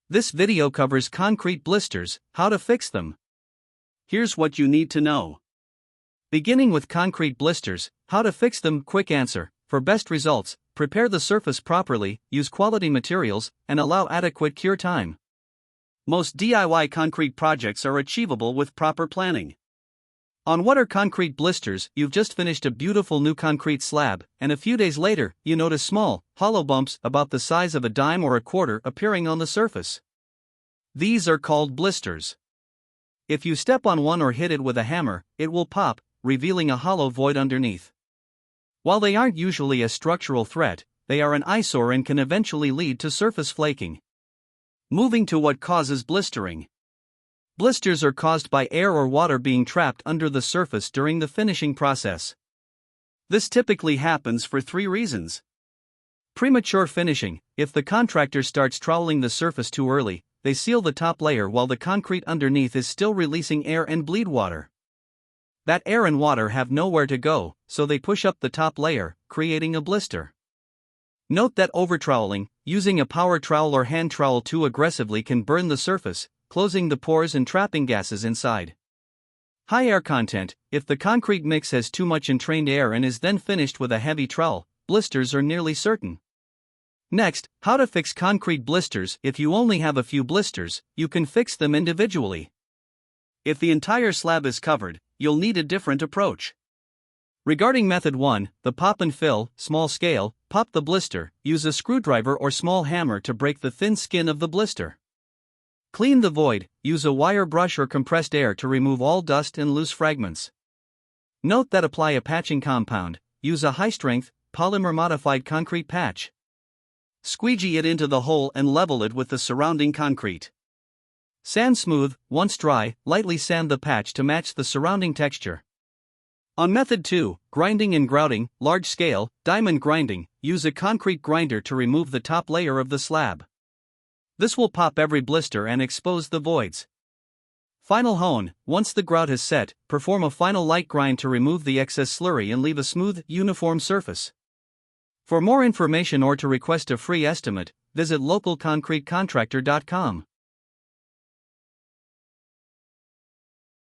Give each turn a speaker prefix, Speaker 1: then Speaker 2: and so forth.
Speaker 1: This video covers concrete blisters, how to fix them. Here's what you need to know. Beginning with concrete blisters, how to fix them. Quick answer: for best results, prepare the surface properly, use quality materials, and allow adequate cure time. Most DIY concrete projects are achievable with proper planning. On what are concrete blisters? You've just finished a beautiful new concrete slab, and a few days later, you notice small, hollow bumps about the size of a dime or a quarter appearing on the surface. These are called blisters. If you step on one or hit it with a hammer, it will pop, revealing a hollow void underneath. While they aren't usually a structural threat, they are an eyesore and can eventually lead to surface flaking. Moving to what causes blistering. Blisters are caused by air or water being trapped under the surface during the finishing process. This typically happens for three reasons. Premature finishing: if the contractor starts troweling the surface too early, they seal the top layer while the concrete underneath is still releasing air and bleed water. That air and water have nowhere to go, so they push up the top layer, creating a blister. Note that overtroweling, using a power trowel or hand trowel too aggressively, can burn the surface, closing the pores and trapping gases inside. High air content: if the concrete mix has too much entrained air and is then finished with a heavy trowel, blisters are nearly certain. Next, how to fix concrete blisters. If you only have a few blisters, you can fix them individually. If the entire slab is covered, you'll need a different approach. Regarding method 1, the pop and fill, small scale: pop the blister, use a screwdriver or small hammer to break the thin skin of the blister. Clean the void, use a wire brush or compressed air to remove all dust and loose fragments. Note that apply a patching compound, use a high-strength, polymer-modified concrete patch. Squeegee it into the hole and level it with the surrounding concrete. Sand smooth. Once dry, lightly sand the patch to match the surrounding texture. On method 2, grinding and grouting, large scale, diamond grinding: use a concrete grinder to remove the top layer of the slab. This will pop every blister and expose the voids. Final hone: once the grout has set, perform a final light grind to remove the excess slurry and leave a smooth, uniform surface. For more information or to request a free estimate, visit localconcretecontractor.com.